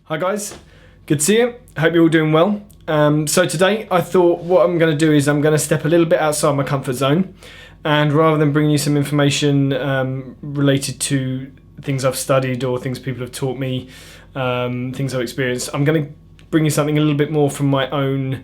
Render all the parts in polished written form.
Hi guys, good to see you. Hope you're all doing well. So today I thought what I'm going to do is I'm going to step a little bit outside my comfort zone, and rather than bringing you some information related to things I've studied or things people have taught me, things I've experienced, I'm going to bring you something a little bit more from my own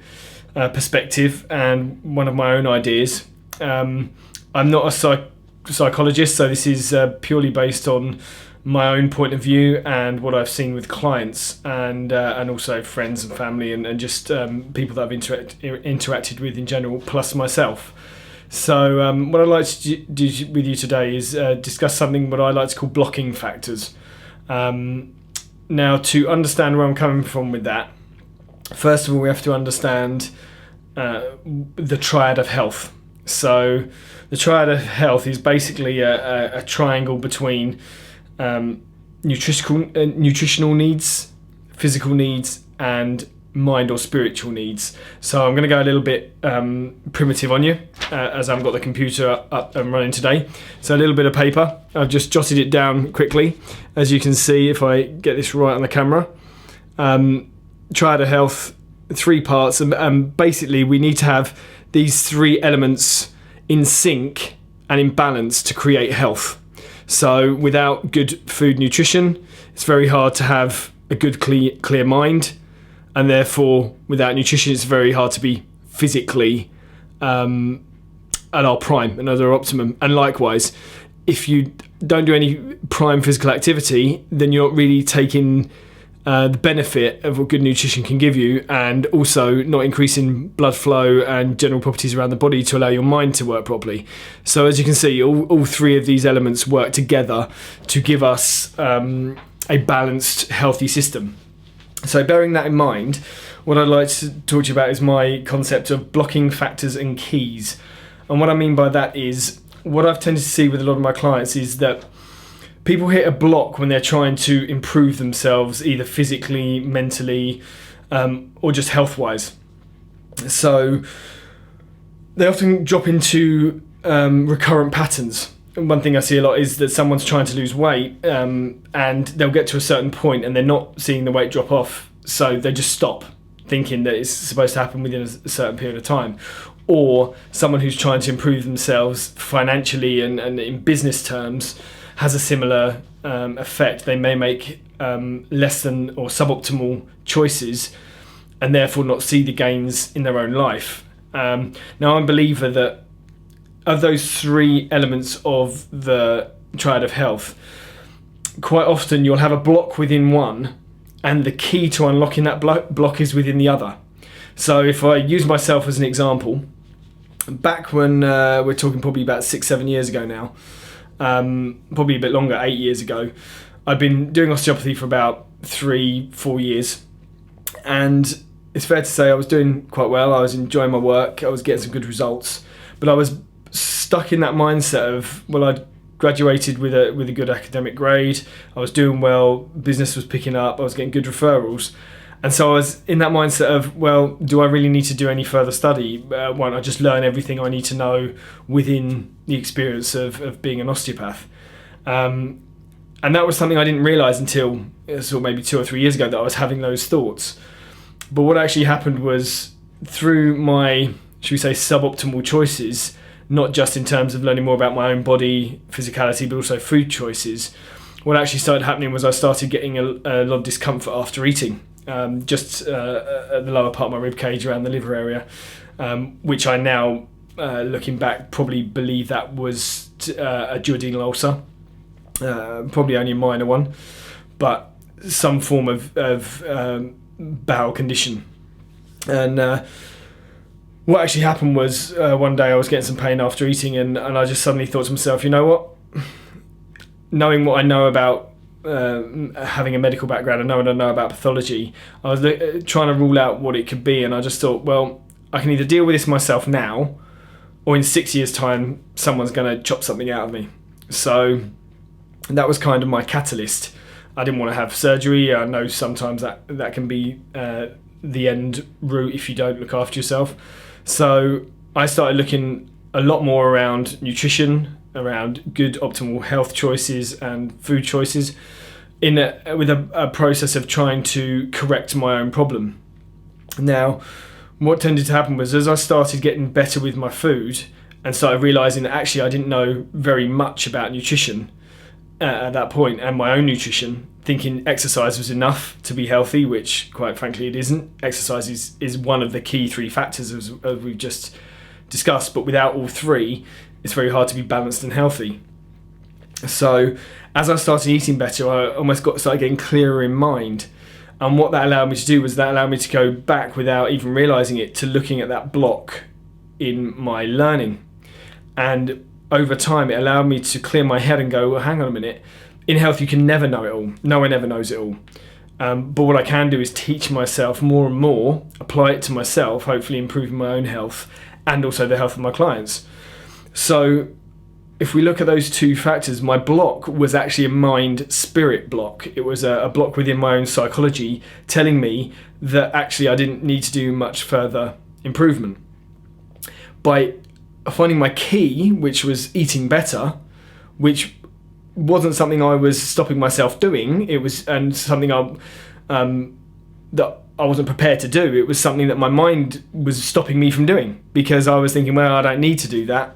perspective and one of my own ideas. I'm not a psychologist, so this is purely based on my own point of view and what I've seen with clients and also friends and family and just people that I've interacted with in general, plus myself. So what I'd like to do with you today is discuss something what I like to call blocking factors. Now, to understand where I'm coming from with that, first of all, we have to understand the Triad of Health. So the Triad of Health is basically a triangle between nutritional needs, physical needs, and mind or spiritual needs. So I'm going to go a little bit primitive on you as I haven't got the computer up and running today. So a little bit of paper. I've just jotted it down quickly. As you can see, if I get this right on the camera, Triad of Health, 3 parts, and basically we need to have these 3 elements in sync and in balance to create health. So without good food nutrition, it's very hard to have a good clear mind, and therefore without nutrition it's very hard to be physically at our prime and at our optimum. And likewise, if you don't do any prime physical activity, then you're not really taking the benefit of what good nutrition can give you, and also not increasing blood flow and general properties around the body to allow your mind to work properly. So as you can see, all 3 of these elements work together to give us a balanced, healthy system. So bearing that in mind, what I'd like to talk to you about is my concept of blocking factors and keys. And what I mean by that is, what I've tended to see with a lot of my clients is that people hit a block when they're trying to improve themselves, either physically, mentally, or just health-wise. So they often drop into recurrent patterns. And one thing I see a lot is that someone's trying to lose weight, and they'll get to a certain point and they're not seeing the weight drop off, so they just stop, thinking that it's supposed to happen within a certain period of time. Or someone who's trying to improve themselves financially and in business terms has a similar effect. They may make less than or suboptimal choices and therefore not see the gains in their own life. Now, I'm a believer that of those 3 elements of the Triad of Health, quite often you'll have a block within one, and the key to unlocking that block is within the other. So if I use myself as an example, back when we're talking probably about 6-7 years ago now, probably a bit longer, 8 years ago, I'd been doing osteopathy for about 3-4 years, and it's fair to say I was doing quite well. I was enjoying my work, I was getting some good results, but I was stuck in that mindset of, well, I'd graduated with a good academic grade, I was doing well, business was picking up, I was getting good referrals, and so I was in that mindset of, well, do I really need to do any further study? Why don't I just learn everything I need to know within the experience of being an osteopath? And that was something I didn't realise until sort of maybe 2 or 3 years ago, that I was having those thoughts. But what actually happened was, through my, should we say, suboptimal choices, not just in terms of learning more about my own body, physicality, but also food choices, what actually started happening was I started getting a lot of discomfort after eating. Just at the lower part of my rib cage, around the liver area, which I now, looking back, probably believe that was a duodenal ulcer, probably only a minor one, but some form of bowel condition. And what actually happened was, one day I was getting some pain after eating, and I just suddenly thought to myself, you know what, knowing what I know about having a medical background and knowing what I know about pathology, I was trying to rule out what it could be, and I just thought, well, I can either deal with this myself now, or in 6 years' time someone's going to chop something out of me. So that was kind of my catalyst. I didn't want to have surgery. I know sometimes that can be the end route if you don't look after yourself. So I started looking a lot more around nutrition, around good optimal health choices and food choices, with a process of trying to correct my own problem. Now, what tended to happen was, as I started getting better with my food and started realising that actually I didn't know very much about nutrition at that point, and my own nutrition, thinking exercise was enough to be healthy, which quite frankly it isn't. Exercise is one of the key 3 factors as we've just discussed, but without all 3, it's very hard to be balanced and healthy. So as I started eating better, I almost started getting clearer in mind. And what that allowed me to do was that allowed me to go back, without even realising it, to looking at that block in my learning. And over time, it allowed me to clear my head and go, well, hang on a minute. In health, you can never know it all. No one ever knows it all. But what I can do is teach myself more and more, apply it to myself, hopefully improving my own health and also the health of my clients. So if we look at those 2 factors, my block was actually a mind-spirit block. It was a block within my own psychology telling me that actually I didn't need to do much further improvement. By finding my key, which was eating better, which wasn't something I was stopping myself doing, it was something that I wasn't prepared to do. It was something that my mind was stopping me from doing, because I was thinking, well, I don't need to do that,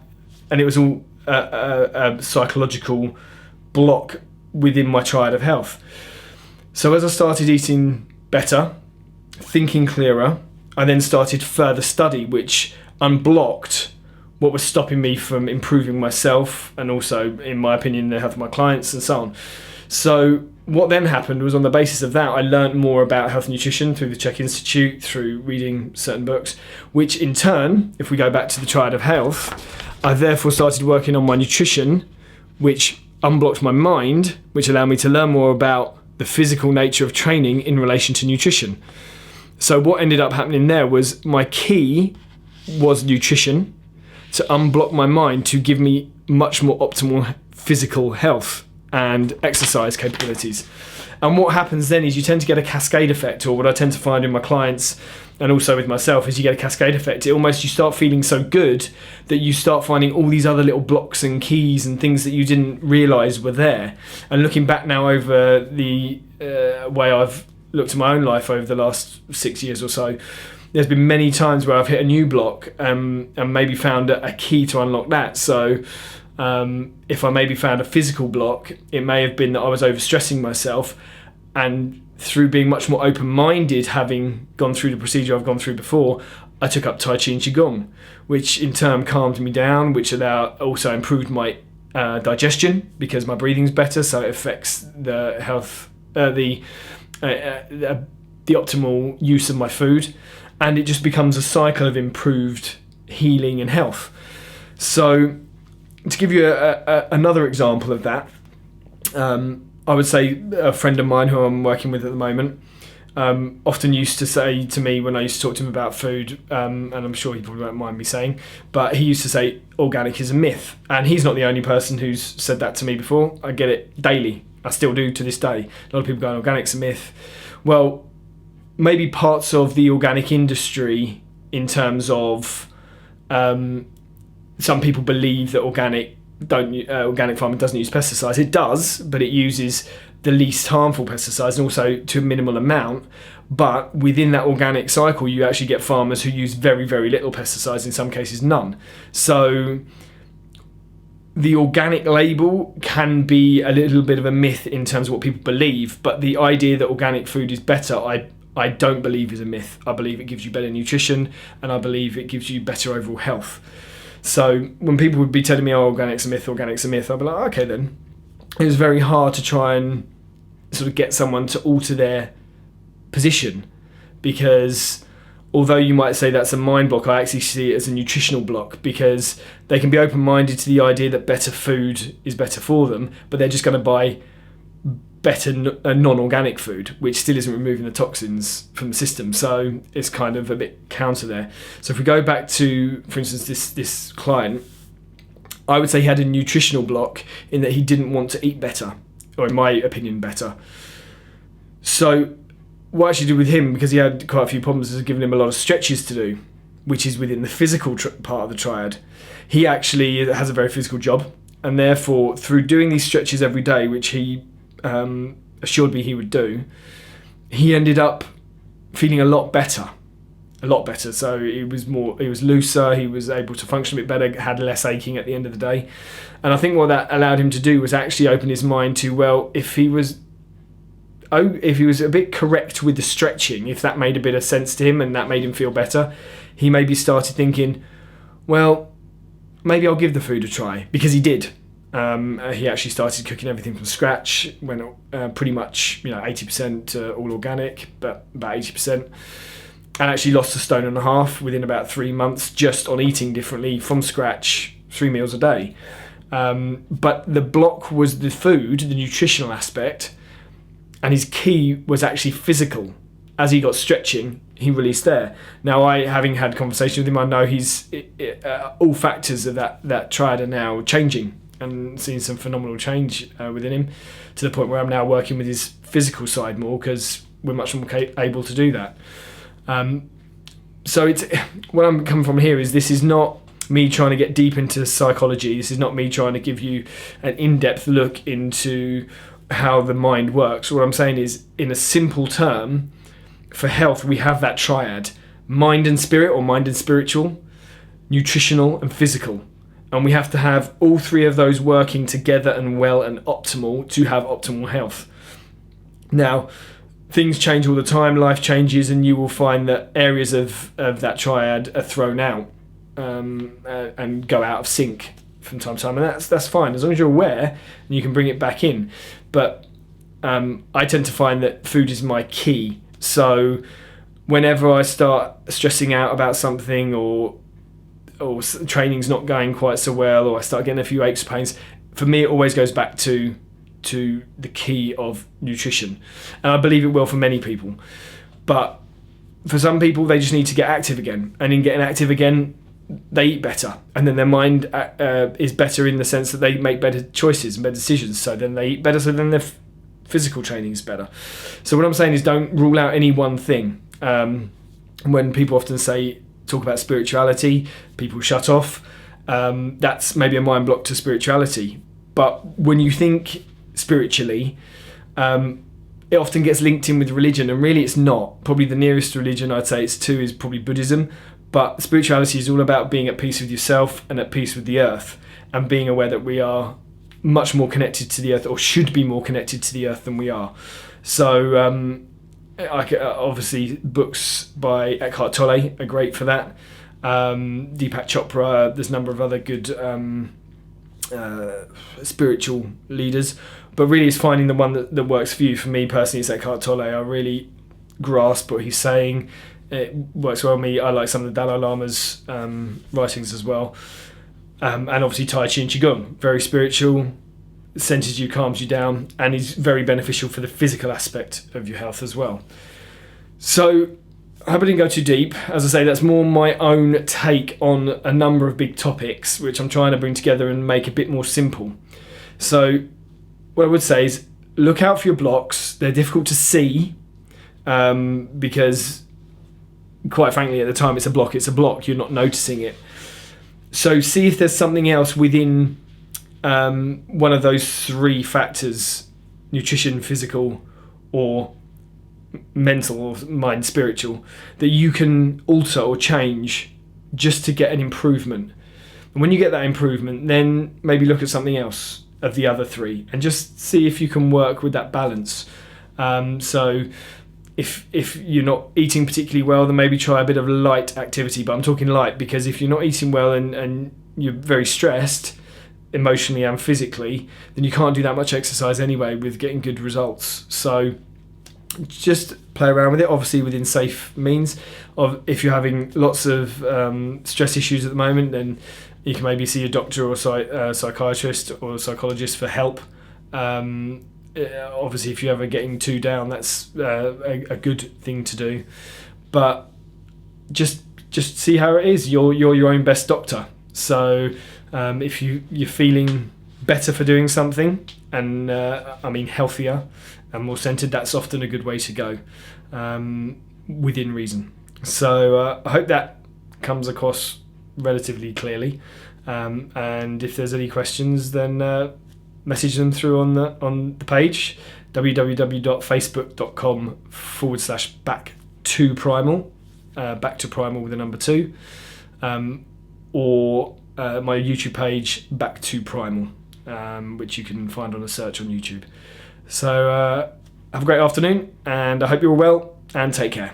and it was all a psychological block within my Triad of Health. So as I started eating better, thinking clearer, I then started further study, which unblocked what was stopping me from improving myself and also, in my opinion, the health of my clients and so on. So what then happened was, on the basis of that, I learned more about health and nutrition through the Czech Institute, through reading certain books, which in turn, if we go back to the Triad of Health, I therefore started working on my nutrition, which unblocked my mind, which allowed me to learn more about the physical nature of training in relation to nutrition. So what ended up happening there was, my key was nutrition, to unblock my mind, to give me much more optimal physical health and exercise capabilities. And what happens then is you tend to get a cascade effect, or what I tend to find in my clients and also with myself is you get a cascade effect. You start feeling so good that you start finding all these other little blocks and keys and things that you didn't realise were there. And looking back now over the way I've looked at my own life over the last 6 years or so, there's been many times where I've hit a new block and maybe found a key to unlock that. So if I maybe found a physical block, it may have been that I was overstressing myself, and through being much more open-minded, having gone through the procedure I've gone through before, I took up Tai Chi and Qigong, which in turn calmed me down, which also improved my digestion, because my breathing's better, so it affects the health, the optimal use of my food. And it just becomes a cycle of improved healing and health. So to give you another example of that, I would say a friend of mine who I'm working with at the moment often used to say to me, when I used to talk to him about food, and I'm sure he probably won't mind me saying, but he used to say organic is a myth. And he's not the only person who's said that to me before. I get it daily. I still do to this day. A lot of people going, organic's a myth. Well, maybe parts of the organic industry, in terms of some people believe that organic farming doesn't use pesticides. It does, but it uses the least harmful pesticides, and also to a minimal amount. But within that organic cycle, you actually get farmers who use very, very little pesticides, in some cases none. So the organic label can be a little bit of a myth in terms of what people believe, but the idea that organic food is better, I don't believe is a myth. I believe it gives you better nutrition, and I believe it gives you better overall health. So when people would be telling me, oh, organic's a myth, I'd be like, okay then. It was very hard to try and sort of get someone to alter their position, because although you might say that's a mind block, I actually see it as a nutritional block, because they can be open-minded to the idea that better food is better for them, but they're just going to buy better non-organic food, which still isn't removing the toxins from the system. So it's kind of a bit counter there. So if we go back to, for instance, this client, I would say he had a nutritional block in that he didn't want to eat better, or in my opinion, better. So what I actually did with him, because he had quite a few problems, is giving him a lot of stretches to do, which is within the physical part of the triad. He actually has a very physical job, and therefore through doing these stretches every day, which he assured me he would do, he ended up feeling a lot better. So he was looser, he was able to function a bit better, had less aching at the end of the day. And I think what that allowed him to do was actually open his mind to, well, if he was a bit correct with the stretching, if that made a bit of sense to him and that made him feel better, he maybe started thinking, well, maybe I'll give the food a try, because he did. He actually started cooking everything from scratch, went pretty much 80% all organic, but about 80%. And actually lost 1.5 stone within about 3 months just on eating differently from scratch, 3 meals a day. But the block was the food, the nutritional aspect, and his key was actually physical. As he got stretching, he released there. Now, having had conversation with him, I know he's all factors of that triad are now changing and seeing some phenomenal change within him, to the point where I'm now working with his physical side more, because we're much more able to do that. So it's what I'm coming from here is, this is not me trying to get deep into psychology. This is not me trying to give you an in-depth look into how the mind works. What I'm saying is, in a simple term, for health, we have that triad: mind and spirit, or mind and spiritual, nutritional and physical. And we have to have all three of those working together and well and optimal to have optimal health. Now, things change all the time, life changes, and you will find that areas of that triad are thrown out and go out of sync from time to time, and that's fine, as long as you're aware and you can bring it back in. But I tend to find that food is my key. So whenever I start stressing out about something, or training's not going quite so well, or I start getting a few aches, pains, for me it always goes back to the key of nutrition. And I believe it will for many people. But for some people, they just need to get active again. And in getting active again, they eat better. And then their mind is better, in the sense that they make better choices and better decisions. So then they eat better, so then their physical training is better. So what I'm saying is, don't rule out any one thing. When people often talk about spirituality, people shut off. That's maybe a mind block to spirituality. But when you think spiritually, it often gets linked in with religion, and really it's not. Probably the nearest religion I'd say it's to is probably Buddhism, but spirituality is all about being at peace with yourself and at peace with the earth, and being aware that we are much more connected to the earth, or should be more connected to the earth than we are. So obviously books by Eckhart Tolle are great for that. Deepak Chopra, there's a number of other good spiritual leaders, but really it's finding the one that works for you. For me personally, it's Eckhart Tolle. I really grasp what he's saying. It works well with me. I like some of the Dalai Lama's writings as well, and obviously Tai Chi and Qigong, very spiritual, centers you, calms you down, and is very beneficial for the physical aspect of your health as well. So I hope I didn't go too deep. As I say, that's more my own take on a number of big topics, which I'm trying to bring together and make a bit more simple. So what I would say is, look out for your blocks. They're difficult to see because, quite frankly, at the time it's a block, you're not noticing it. So see if there's something else within one of those three factors: nutrition, physical, or mental, or mind, spiritual, that you can alter or change just to get an improvement. And when you get that improvement, then maybe look at something else of the other three and just see if you can work with that balance. So if you're not eating particularly well, then maybe try a bit of light activity. But I'm talking light because if you're not eating well and you're very stressed emotionally and physically, then you can't do that much exercise anyway with getting good results. So just play around with it, obviously within safe means. If you're having lots of stress issues at the moment, then you can maybe see a doctor or psychiatrist or psychologist for help. Obviously, if you're ever getting too down, that's a good thing to do. But just see how it is. You're your own best doctor. So if you're feeling better for doing something, and healthier and more centered, that's often a good way to go, within reason. So I hope that comes across relatively clearly. And if there's any questions, then message them through on the page. www.facebook.com/back to primal, back to primal with a number 2, or my YouTube page, Back to Primal, which you can find on a search on YouTube. So have a great afternoon, and I hope you're all well, and take care.